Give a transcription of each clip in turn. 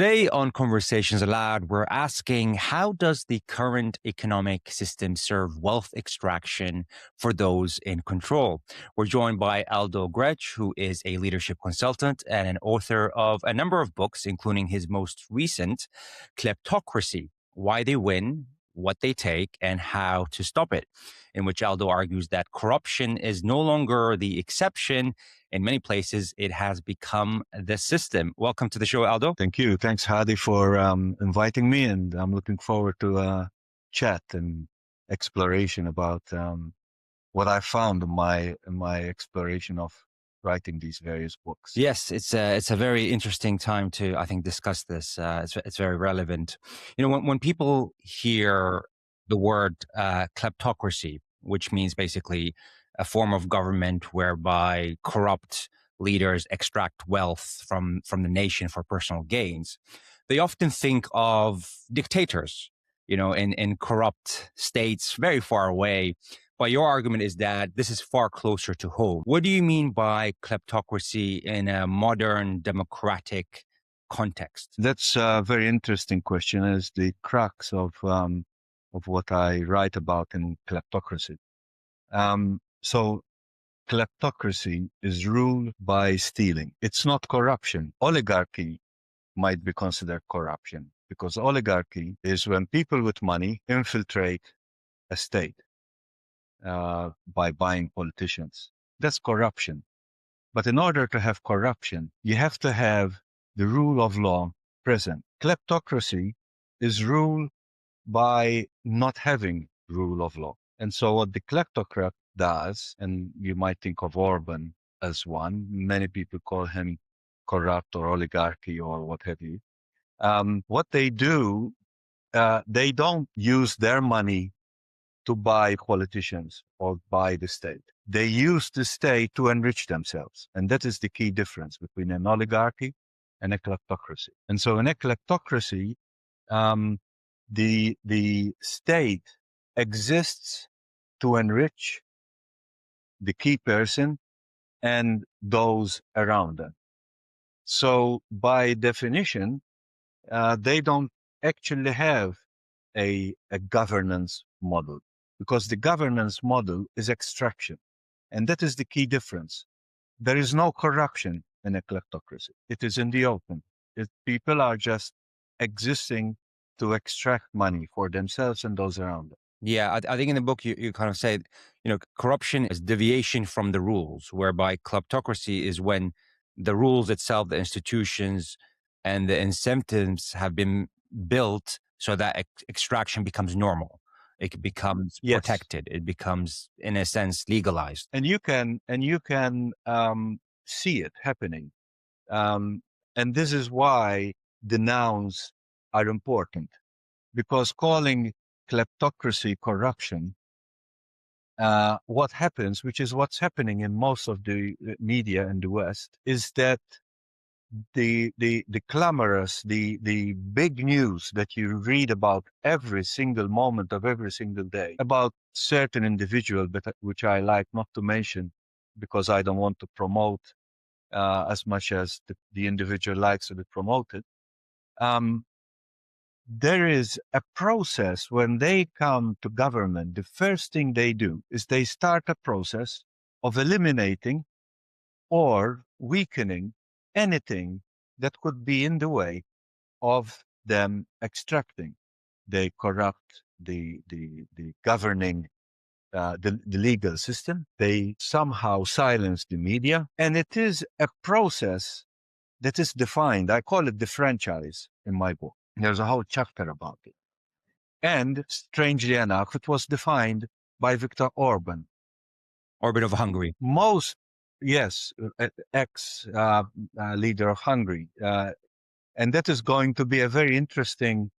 Today on Conversations Aloud, we're asking, how does the current economic system serve wealth extraction for those in control? We're joined by Aldo Grech, who is a leadership consultant and an author of a number of books, including his most recent, Kleptocracy: Why They Win, What They Take, and How to Stop It, in which Aldo argues that corruption is no longer the exception. In many places, it has become the system. Welcome to the show, Aldo. Thank you. Thanks, Hadi, for inviting me. And I'm looking forward to a chat and exploration about what I found in my exploration of writing these various books. Yes, it's a very interesting time to, I think, discuss this. It's very relevant. You know, when people hear the word kleptocracy, which means basically a form of government whereby corrupt leaders extract wealth from the nation for personal gains, they often think of dictators, you know, in corrupt states very far away. But your argument is that this is far closer to home. What do you mean by kleptocracy in a modern democratic context? That's a very interesting question. Is the crux of what I write about in kleptocracy. So kleptocracy is ruled by stealing. It's not corruption. Oligarchy might be considered corruption, because oligarchy is when people with money infiltrate a state by buying politicians. That's corruption. But in order to have corruption, you have to have the rule of law present. Kleptocracy is ruled by not having rule of law. And so what the kleptocrat does, and you might think of Orban as one, many people call him corrupt or oligarchy or what have you. What they do, they don't use their money to buy politicians or buy the state. They use the state to enrich themselves. And that is the key difference between an oligarchy and a kleptocracy. And so in a kleptocracy, the state exists to enrich the key person and those around them. So by definition, they don't actually have a governance model, because the governance model is extraction. And that is the key difference. There is no corruption in a kleptocracy. It is in the open. People are just existing to extract money for themselves and those around them. Yeah, I think in the book you kind of say, you know, corruption is deviation from the rules, whereby kleptocracy is when the rules itself, the institutions, and the incentives have been built so that extraction becomes normal. It becomes protected. It becomes, in a sense, legalized. And you can see it happening. And this is why the nouns are important, because calling kleptocracy corruption, what happens, which is what's happening in most of the media in the West, is that the clamorous, the big news that you read about every single moment of every single day about certain individual, but which I like not to mention because I don't want to promote as much as the individual likes to be promoted. There is a process when they come to government. The first thing they do is they start a process of eliminating or weakening anything that could be in the way of them extracting. They corrupt the governing, the legal system. They somehow silence the media. And it is a process that is defined. I call it the franchise in my book. There's a whole chapter about it. And strangely enough, it was defined by Viktor Orban. Orban of Hungary. Ex-leader of Hungary. And that is going to be a very interesting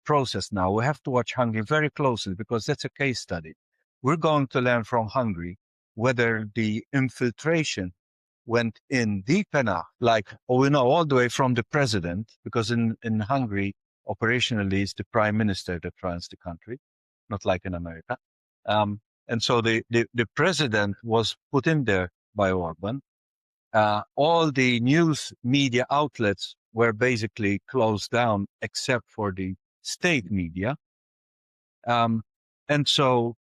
process now. We have to watch Hungary very closely because that's a case study. We're going to learn from Hungary whether the infiltration went in deep enough, like, we know all the way from the president, because in Hungary, operationally, it's the prime minister that runs the country, not like in America. And so the president was put in there by Orban. All the news media outlets were basically closed down except for the state media. And so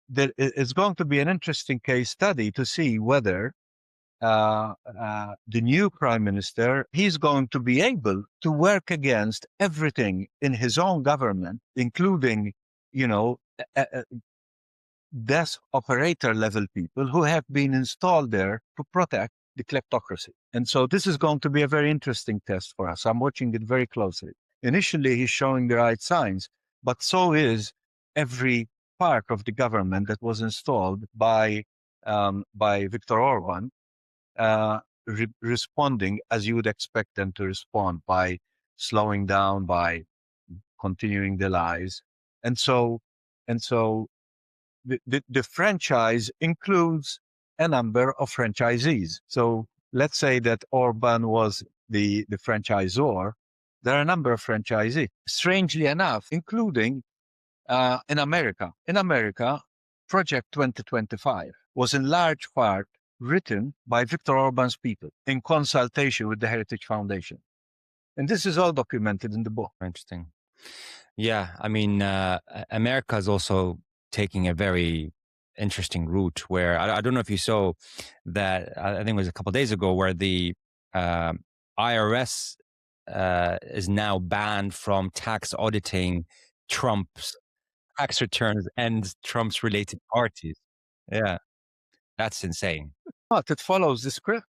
it's going to be an interesting case study to see whether the new prime minister, he's going to be able to work against everything in his own government, including, desk operator level people who have been installed there to protect the kleptocracy. And so this is going to be a very interesting test for us. I'm watching it very closely. Initially, he's showing the right signs, but so is every part of the government that was installed by Viktor Orban, responding as you would expect them to respond, by slowing down, by continuing the lies. And so the franchise includes a number of franchisees. So let's say that Orban was the franchisor. There are a number of franchisees, strangely enough, including in America. In America, Project 2025 was in large part written by Viktor Orban's people in consultation with the Heritage Foundation. And this is all documented in the book. Interesting. Yeah, I mean, America is also taking a very interesting route where I don't know if you saw that. I think it was a couple of days ago where the IRS is now banned from tax auditing Trump's tax returns and Trump's related parties. Yeah, that's insane. But it follows the script.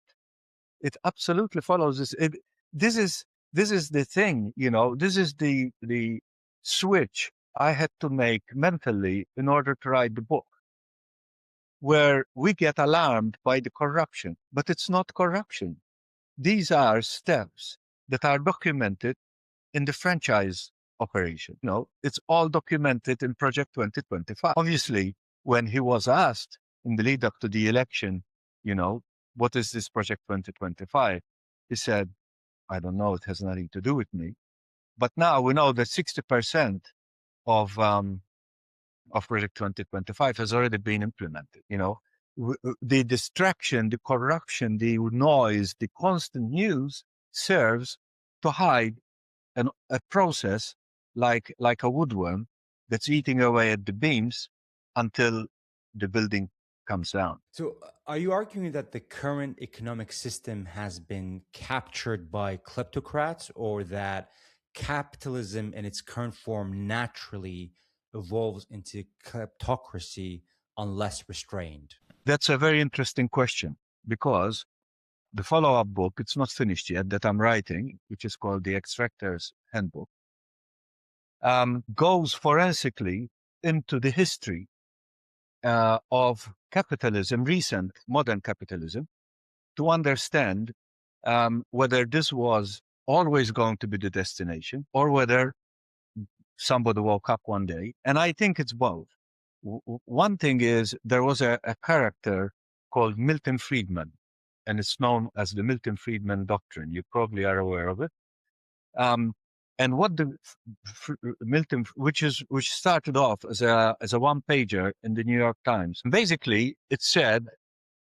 It absolutely follows this. This is the thing, this is the switch I had to make mentally in order to write the book, where we get alarmed by the corruption, but it's not corruption. These are steps that are documented in the franchise operation. It's all documented in Project 2025. Obviously, when he was asked in the lead up to the election, what is this Project 2025? He said, I don't know, it has nothing to do with me. But now we know that 60% of Project 2025 has already been implemented. The distraction, the corruption, the noise, the constant news serves to hide a process like a woodworm that's eating away at the beams until the building comes down. So, are you arguing that the current economic system has been captured by kleptocrats, or that capitalism in its current form naturally evolves into kleptocracy unless restrained? That's a very interesting question, because the follow-up book, it's not finished yet, that I'm writing, which is called The Extractor's Handbook, goes forensically into the history of capitalism, recent modern capitalism, to understand whether this was always going to be the destination or whether somebody woke up one day. And I think it's both. One thing is, there was a character called Milton Friedman, and it's known as the Milton Friedman doctrine. You probably are aware of it. And what the Milton, which started off as a one pager in the New York Times. And basically, it said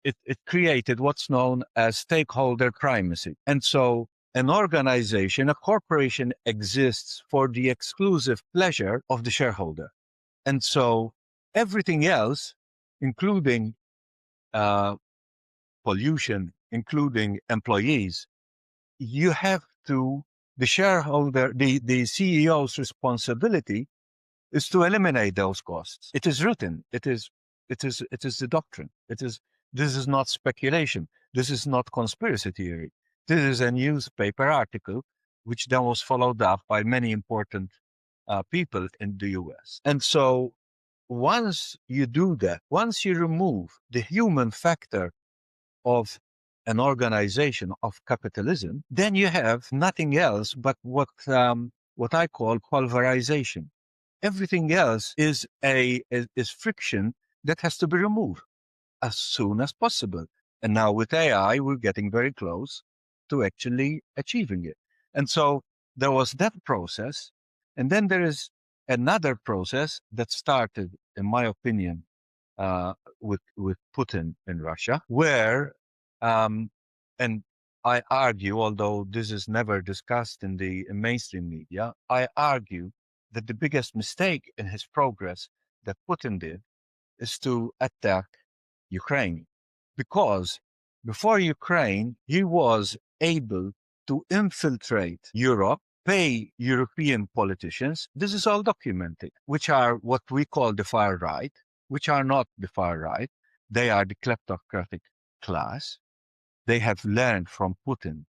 it created what's known as stakeholder primacy. And so an organization, a corporation, exists for the exclusive pleasure of the shareholder. And so everything else, including pollution, including employees, you have to, the shareholder, the CEO's responsibility is to eliminate those costs. It is written. It is the doctrine. This is not speculation. This is not conspiracy theory. This is a newspaper article, which then was followed up by many important people in the US. And so once you do that, once you remove the human factor of an organization of capitalism, then you have nothing else but what I call pulverization. Everything else is friction that has to be removed as soon as possible. And now with AI, we're getting very close to actually achieving it. And so there was that process. And then there is another process that started, in my opinion, with Putin in Russia, where, and I argue, although this is never discussed in the mainstream media, I argue that the biggest mistake in his progress that Putin did is to attack Ukraine. Because before Ukraine, he was able to infiltrate Europe, pay European politicians. This is all documented, which are what we call the far right, which are not the far right. They are the kleptocratic class. They have learned from Putin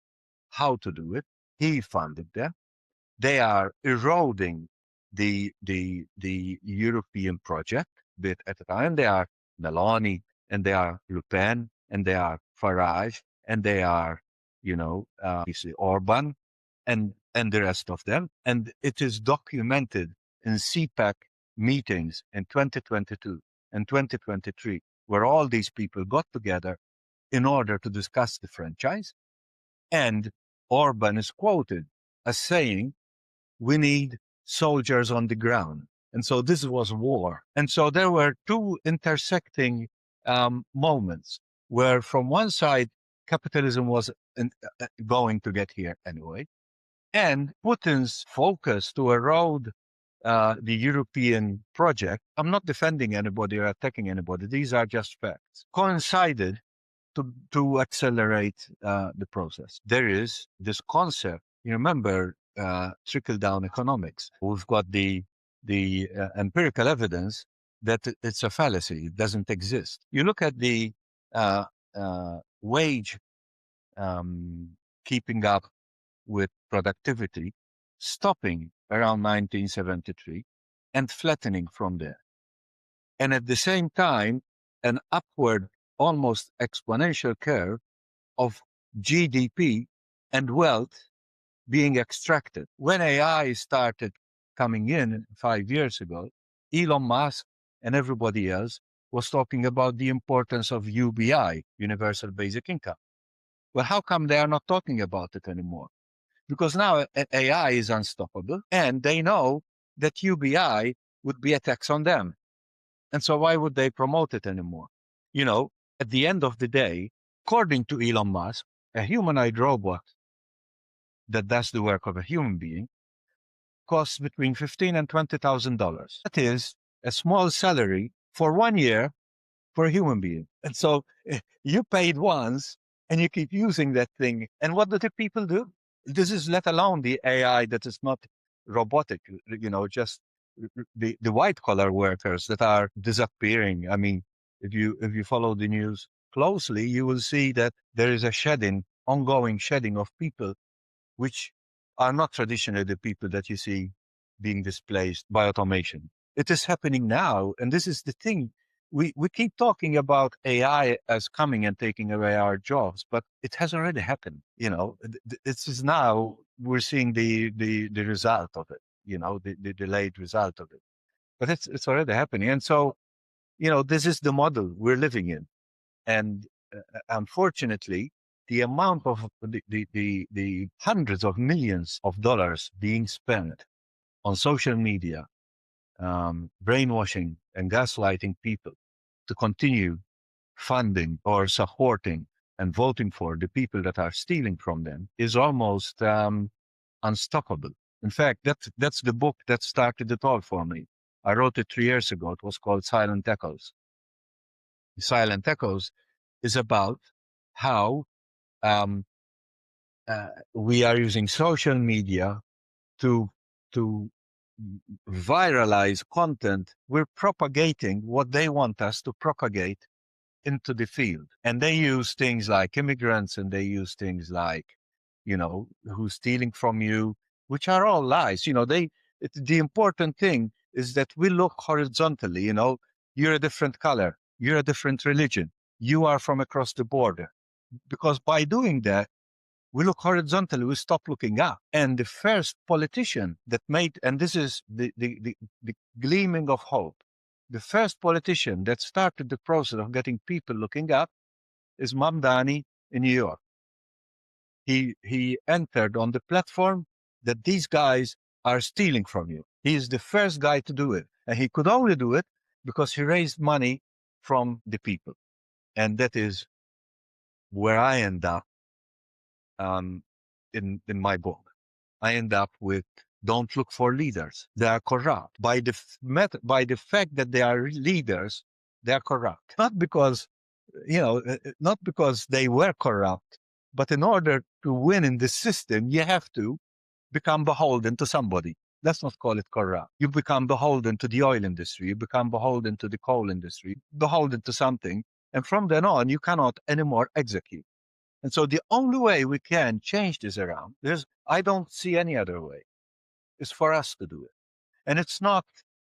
how to do it. He funded them. They are eroding the European project bit at a time. They are Meloni, and they are Le Pen, and they are Farage, and they are, Orban, and the rest of them. And it is documented in CPAC meetings in 2022 and 2023, where all these people got together in order to discuss the franchise. And Orban is quoted as saying, we need soldiers on the ground. And so this was war. And so there were two intersecting moments where, from one side, capitalism was going to get here anyway. And Putin's focus to erode the European project, I'm not defending anybody or attacking anybody, these are just facts, coincided to accelerate the process. There is this concept, you remember, trickle-down economics. We've got the empirical evidence that it's a fallacy. It doesn't exist. You look at the wage keeping up with productivity, stopping around 1973 and flattening from there. And at the same time, an upward, almost exponential curve of GDP and wealth being extracted. When AI started coming in 5 years ago, Elon Musk and everybody else was talking about the importance of UBI, Universal Basic Income. Well, how come they are not talking about it anymore? Because now AI is unstoppable, and they know that UBI would be a tax on them. And so why would they promote it anymore? At the end of the day, according to Elon Musk, a humanoid robot that does the work of a human being costs between $15,000 and $20,000. That is a small salary for 1 year for a human being. And so you paid once and you keep using that thing. And what do the people do? This is let alone the AI that is not robotic, just the white collar workers that are disappearing. I mean, if you follow the news closely, you will see that there is a ongoing shedding of people, which are not traditionally the people that you see being displaced by automation. It is happening now. And this is the thing. We keep talking about AI as coming and taking away our jobs, but it has already happened. This is now we're seeing the result of it, the delayed result of it. But it's already happening. And so, this is the model we're living in. And unfortunately, the amount of the hundreds of millions of dollars being spent on social media, brainwashing and gaslighting people to continue funding or supporting and voting for the people that are stealing from them is almost unstoppable. In fact, that's the book that started it all for me. I wrote it 3 years ago. It was called Silent Echoes. Silent Echoes is about how we are using social media to viralize content. We're propagating what they want us to propagate into the field. And they use things like immigrants, and they use things like, who's stealing from you, which are all lies. The important thing is that we look horizontally, you're a different color, you're a different religion, you are from across the border. Because by doing that, we look horizontally, we stop looking up. And the first politician that and this is the gleaming of hope, the first politician that started the process of getting people looking up is Mamdani in New York. He entered on the platform that these guys are stealing from you. He is the first guy to do it. And he could only do it because he raised money from the people. And that is where I end up in my book, I end up with don't look for leaders. They are corrupt. By the fact that they are leaders, they are corrupt. Not because, not because they were corrupt, but in order to win in this system, you have to become beholden to somebody. Let's not call it corrupt. You become beholden to the oil industry. You become beholden to the coal industry, beholden to something. And from then on, you cannot anymore execute. And so the only way we can change this around, I don't see any other way, is for us to do it. And it's not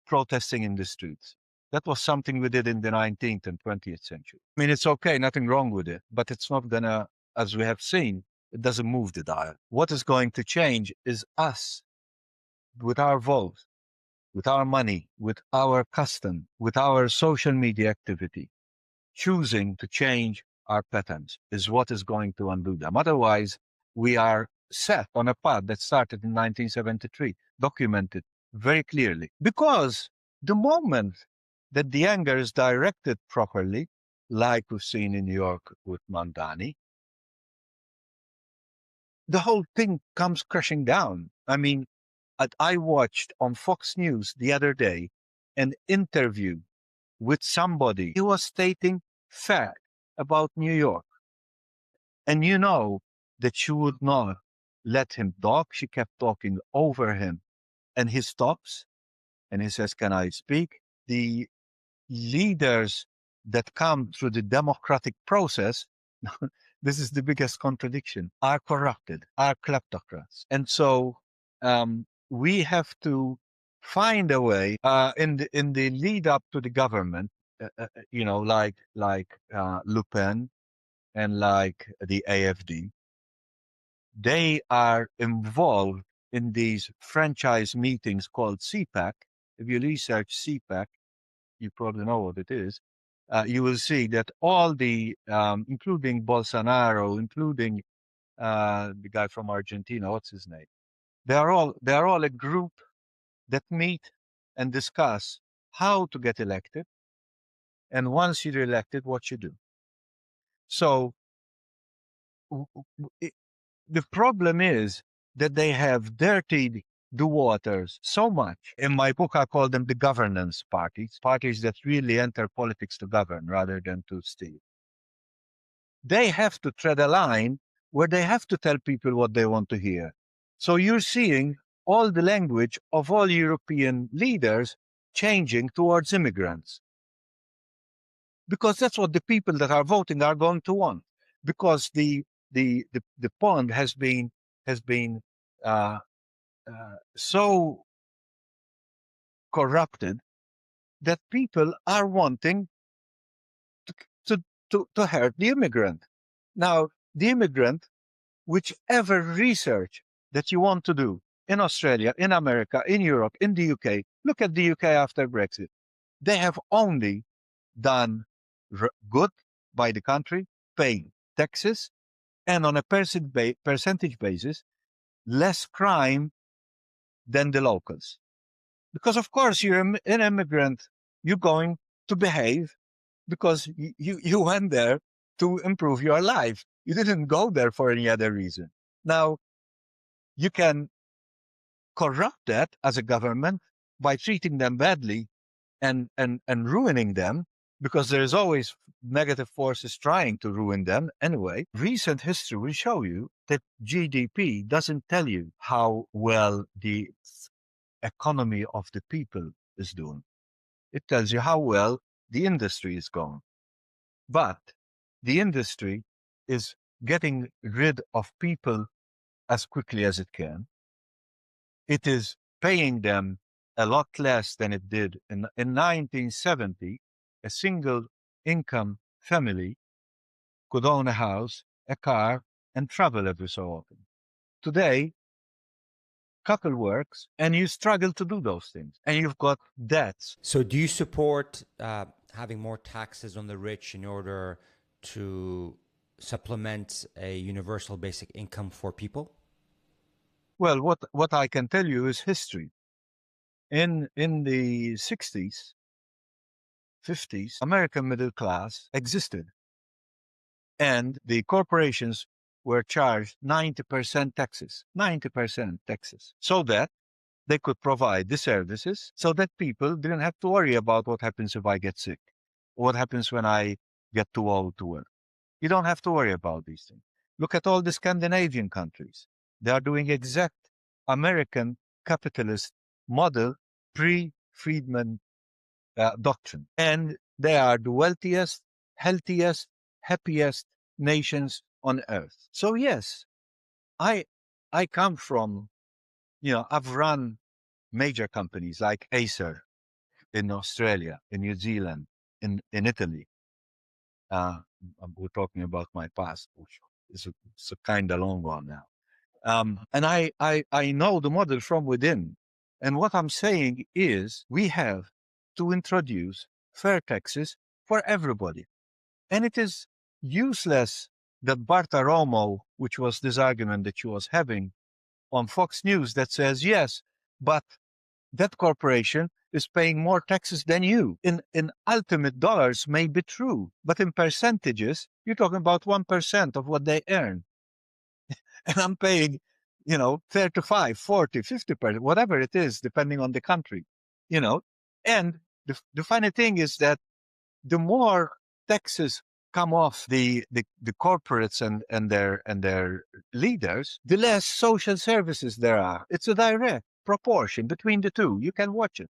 protesting in the streets. That was something we did in the 19th and 20th century. I mean, it's okay, nothing wrong with it, but it's not going to, as we have seen, it doesn't move the dial. What is going to change is us, with our vote, with our money, with our custom, with our social media activity, choosing to change our patterns is what is going to undo them. Otherwise, we are set on a path that started in 1973, documented very clearly. Because the moment that the anger is directed properly, like we've seen in New York with Mandani, the whole thing comes crashing down. I mean, I watched on Fox News the other day an interview with somebody who was stating fact about New York. And you know that she would not let him talk. She kept talking over him. And he stops and he says, "Can I speak?" The leaders that come through the democratic process, this is the biggest contradiction, are corrupted, are kleptocrats. And so we have to find a way in the lead up to the government, like Le Pen and like the AFD. They are involved in these franchise meetings called CPAC. If you research CPAC, you probably know what it is. You will see that all the, including Bolsonaro, including the guy from Argentina, what's his name? They are all a group that meet and discuss how to get elected, and once you're elected, what you do. So the problem is that they have dirtied the waters so much. In my book, I call them the governance parties, parties that really enter politics to govern rather than to steal. They have to tread a line where they have to tell people what they want to hear. So you're seeing all the language of all European leaders changing towards immigrants. Because that's what the people that are voting are going to want. Because the pond has been so corrupted that people are wanting to hurt the immigrant. Now, the immigrant, whichever research that you want to do in Australia, in America, in Europe, in the UK, look at the UK after Brexit. They have only done good by the country, paying taxes, and on a percentage basis, less crime than the locals. Because of course you're an immigrant, you're going to behave because you went there to improve your life. You didn't go there for any other reason. Now, you can corrupt that as a government by treating them badly and ruining them, because there's always negative forces trying to ruin them anyway. Recent history will show you that GDP doesn't tell you how well the economy of the people is doing. It tells you how well the industry is going. But the industry is getting rid of people as quickly as it can. It is paying them a lot less than it did in 1970. A single income family could own a house, a car, and travel every so often. Today, couple works and you struggle to do those things, and you've got debts. So, do you support having more taxes on the rich in order to supplement a universal basic income for people? Well, what I can tell you is history. In the 60s, 50s, American middle class existed, and the corporations were charged 90% taxes, 90% taxes, so that they could provide the services so that people didn't have to worry about what happens if I get sick, what happens when I get too old to work. You don't have to worry about these things. Look at all the Scandinavian countries. They are doing exact American capitalist model pre-Friedman doctrine. And they are the wealthiest, healthiest, happiest nations on earth. So yes, I I come from, I've run major companies like Acer in Australia, in New Zealand, in Italy. Uh, we're talking about my past, which is a kind of long one now. And I know the model from within. And what I'm saying is we have to introduce fair taxes for everybody. And it is useless that Bartaromo, which was this argument that she was having on Fox News that says, yes, but that corporation is paying more taxes than you. In ultimate dollars may be true, but in percentages, you're talking about 1% of what they earn. And I'm paying, 35, 40, 50%, whatever it is, depending on the country, you know. And the funny thing is that the more taxes come off the corporates and their leaders, the less social services there are. It's a direct proportion between the two. You can watch it.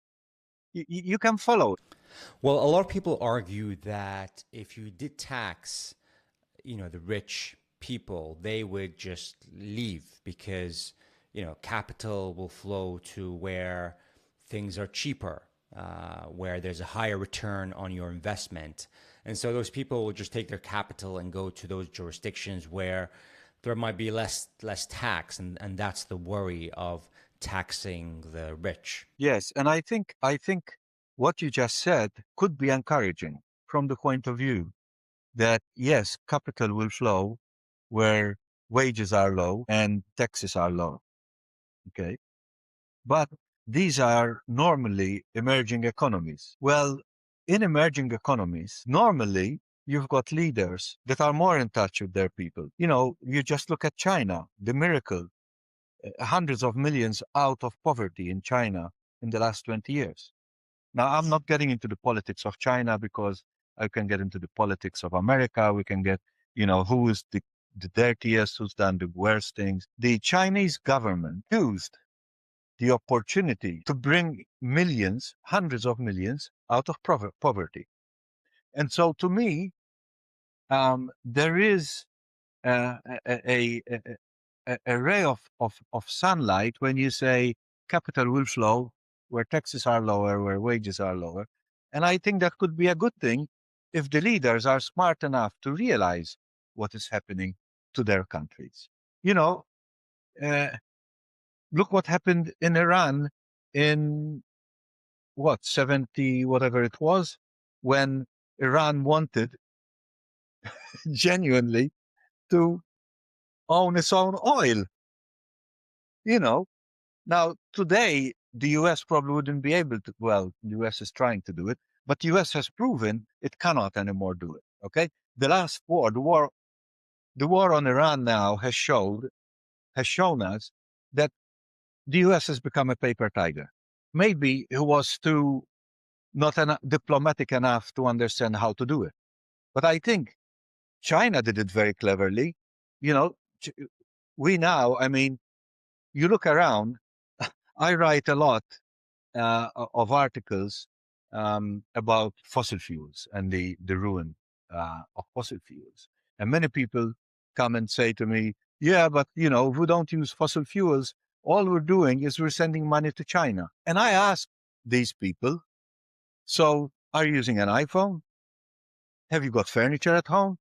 You can follow it. Well, a lot of people argue that if you did tax, the rich people, they would just leave because, capital will flow to where things are cheaper, where there's a higher return on your investment. And so those people will just take their capital and go to those jurisdictions where there might be less tax, and that's the worry of taxing the rich. Yes, and I think what you just said could be encouraging from the point of view that yes, capital will flow where wages are low and taxes are low. Okay. But these are normally emerging economies. Well, in emerging economies, normally you've got leaders that are more in touch with their people. You just look at China, the miracle, hundreds of millions out of poverty in China in the last 20 years. Now, I'm not getting into the politics of China because I can get into the politics of America. We can get, who is the dirtiest, who's done the worst things. The Chinese government used the opportunity to bring millions, hundreds of millions out of poverty. And so to me, there is a ray of sunlight when you say capital will flow where taxes are lower, where wages are lower. And I think that could be a good thing if the leaders are smart enough to realize what is happening to their countries. You know, uh, look what happened in Iran in 70, whatever it was, when Iran wanted genuinely to own its own oil. You know, Now, today, the US probably wouldn't be able to. Well, the US is trying to do it, but the US has proven it cannot anymore do it. Okay. The last war, the war on Iran now has shown us that the US has become a paper tiger. Maybe it was too not diplomatic enough to understand how to do it. But I think China did it very cleverly. You know, Ch- we now, I mean, you look around, I write a lot of articles about fossil fuels and the ruin of fossil fuels. And many people come and say to me, yeah, but if we don't use fossil fuels, all we're doing is we're sending money to China. And I ask these people, so are you using an iPhone? Have you got furniture at home?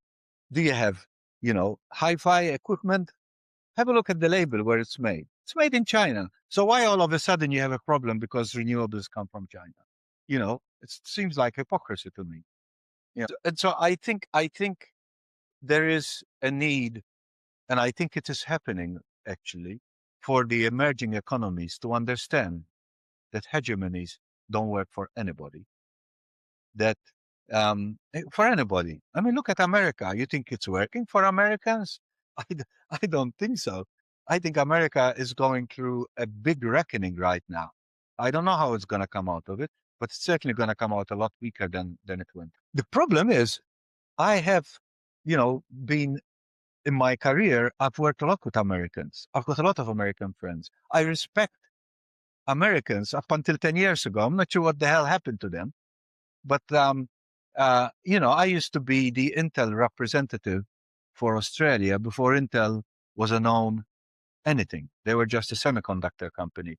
Do you have, hi-fi equipment? Have a look at the label where it's made. It's made in China. So why all of a sudden you have a problem because renewables come from China? It seems like hypocrisy to me. And so I think there is a need, and I think it is happening actually, for the emerging economies to understand that hegemonies don't work for anybody. That for anybody. I mean, look at America. You think it's working for Americans? I don't think so. I think America is going through a big reckoning right now. I don't know how it's going to come out of it, but it's certainly going to come out a lot weaker than it went. The problem is, I have, been in my career, I've worked a lot with Americans. I've got a lot of American friends. I respect Americans up until 10 years ago. I'm not sure what the hell happened to them, but, I used to be the Intel representative for Australia before Intel was a known anything. They were just a semiconductor company,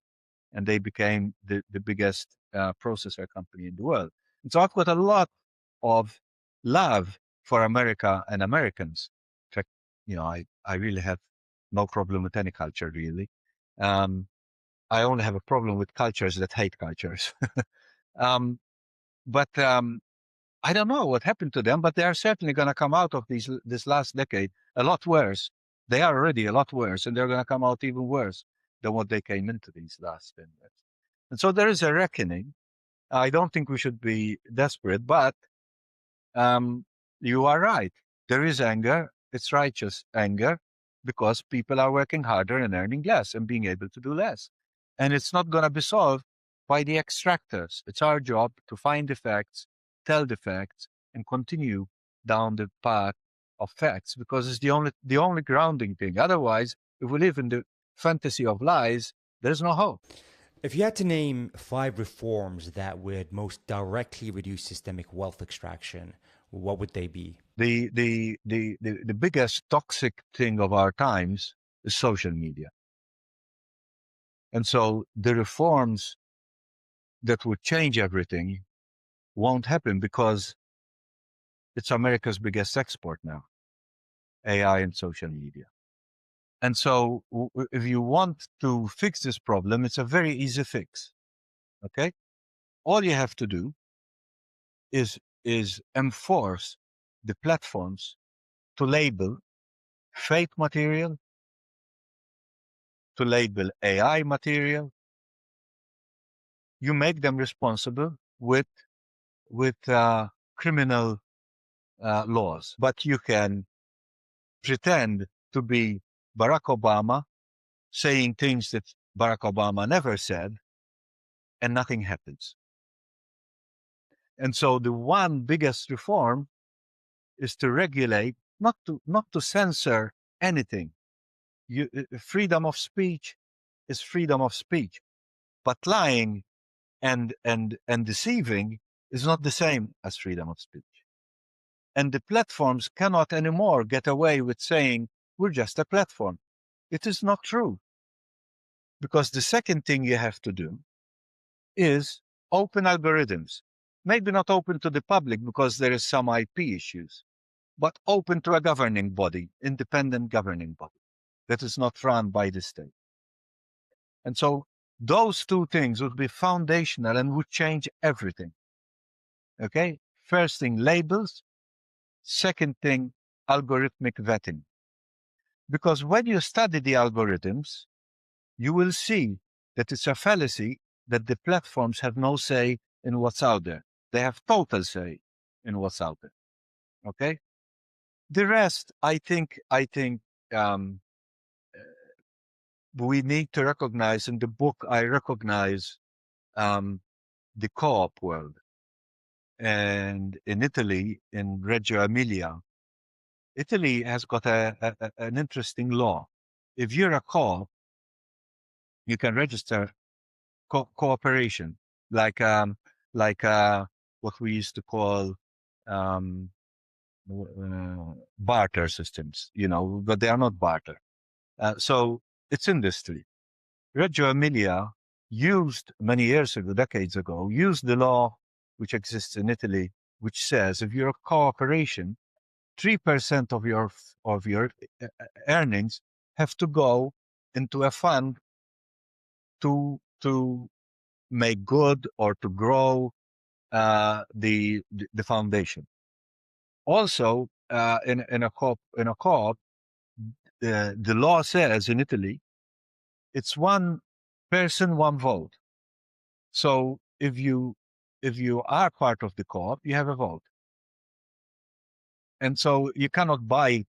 and they became the biggest processor company in the world. And so I've got a lot of love for America and Americans. In fact, I really have no problem with any culture, really. Um, I only have a problem with cultures that hate cultures. um, but I don't know what happened to them, but they are certainly going to come out of this last decade a lot worse. They are already a lot worse, and they're going to come out even worse than what they came into these last 10 years. And so there is a reckoning. I don't think we should be desperate, but um, you are right. There is anger. It's righteous anger because people are working harder and earning less and being able to do less. And it's not going to be solved by the extractors. It's our job to find the facts, tell the facts, and continue down the path of facts because it's the only grounding thing. Otherwise, if we live in the fantasy of lies, there's no hope. If you had to name 5 reforms that would most directly reduce systemic wealth extraction, what would they be? The biggest toxic thing of our times is social media. And so the reforms that would change everything won't happen because it's America's biggest export now, AI and social media. And so if you want to fix this problem, it's a very easy fix. Okay? All you have to do is enforce the platforms to label fake material, to label AI material. You make them responsible with criminal laws, but you can pretend to be Barack Obama saying things that Barack Obama never said, and nothing happens. And so the one biggest reform is to regulate, not to censor anything. Freedom of speech is freedom of speech, but lying and deceiving is not the same as freedom of speech. And the platforms cannot anymore get away with saying, we're just a platform. It is not true. Because the second thing you have to do is open algorithms. Maybe not open to the public because there is some IP issues, but open to a governing body, independent governing body that is not run by the state. And so those two things would be foundational and would change everything. Okay? First thing, labels. Second thing, algorithmic vetting. Because when you study the algorithms, you will see that it's a fallacy that the platforms have no say in what's out there. They have total say in what's out there. Okay? The rest, I think um, we need to recognize. In the book, I recognize the co-op world. And in Italy, in Reggio Emilia, Italy has got an interesting law. If you're a co-op, you can register cooperation, like what we used to call um, barter systems, but they are not barter. So it's industry. Reggio Emilia used many years ago, decades ago, used the law which exists in Italy, which says if you're a corporation, 3% of your earnings have to go into a fund to make good or to grow the foundation. Also, in a co-op, the law says in Italy, it's one person, one vote. So if you are part of the co-op, you have a vote, and so you cannot buy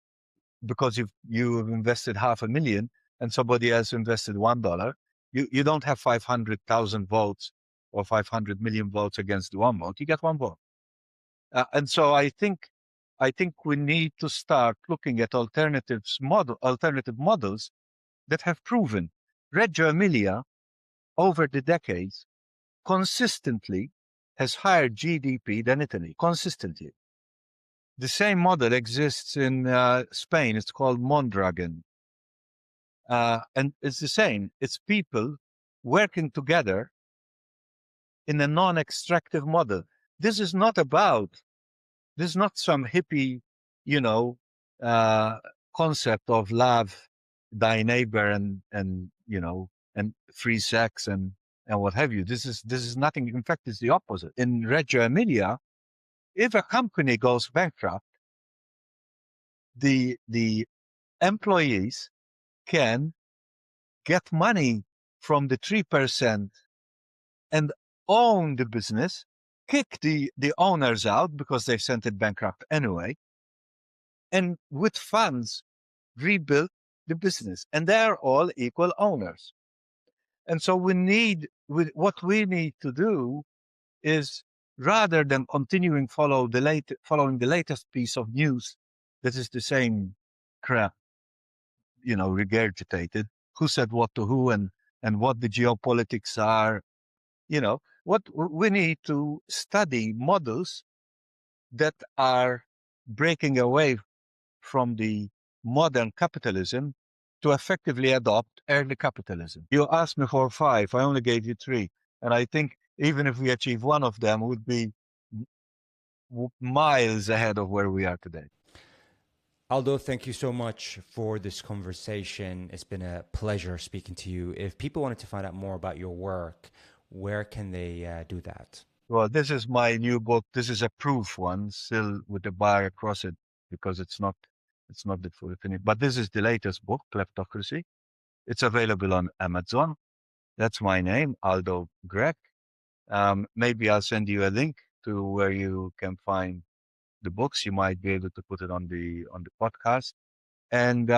because you've invested $500,000 and somebody else invested $1, you don't have 500,000 votes or 500 million votes against one vote. You get one vote. And so I think we need to start looking at alternative models that have proven. Reggio Emilia, over the decades, consistently has higher GDP than Italy, consistently. The same model exists in Spain. It's called Mondragon. And it's the same. It's people working together in a non-extractive model. This is not some hippie, concept of love thy neighbor and free sex and what have you. This is nothing. In fact, it's the opposite. In Reggio Emilia, if a company goes bankrupt, the employees can get money from the 3% and own the business, kick the owners out because they sent it bankrupt anyway, and with funds rebuild the business. And they're all equal owners. And so what we need to do is, rather than continuing following the latest piece of news that is the same crap, regurgitated, who said what to who and what the geopolitics are, what we need to study models that are breaking away from the modern capitalism to effectively adopt early capitalism. You asked me for 5, I only gave you 3. And I think even if we achieve one of them, would be miles ahead of where we are today. Aldo, thank you so much for this conversation. It's been a pleasure speaking to you. If people wanted to find out more about your work, where can they do that? Well, this is my new book. This is a proof one, still with the bar across it, because it's not the full finish. But this is the latest book, Kleptocracy. It's available on Amazon. That's my name, Aldo Grech. Maybe I'll send you a link to where you can find the books. You might be able to put it on the podcast. And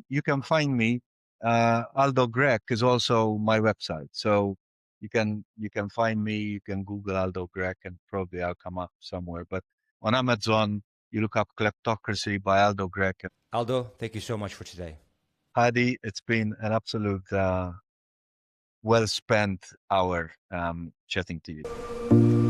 you can find me. Aldo Grech is also my website. So you can find me. You can Google Aldo Grech and probably I'll come up somewhere. But on Amazon, you look up Kleptocracy by Aldo Grech. Aldo, thank you so much for today. Hadi, it's been an absolute well-spent hour chatting to you.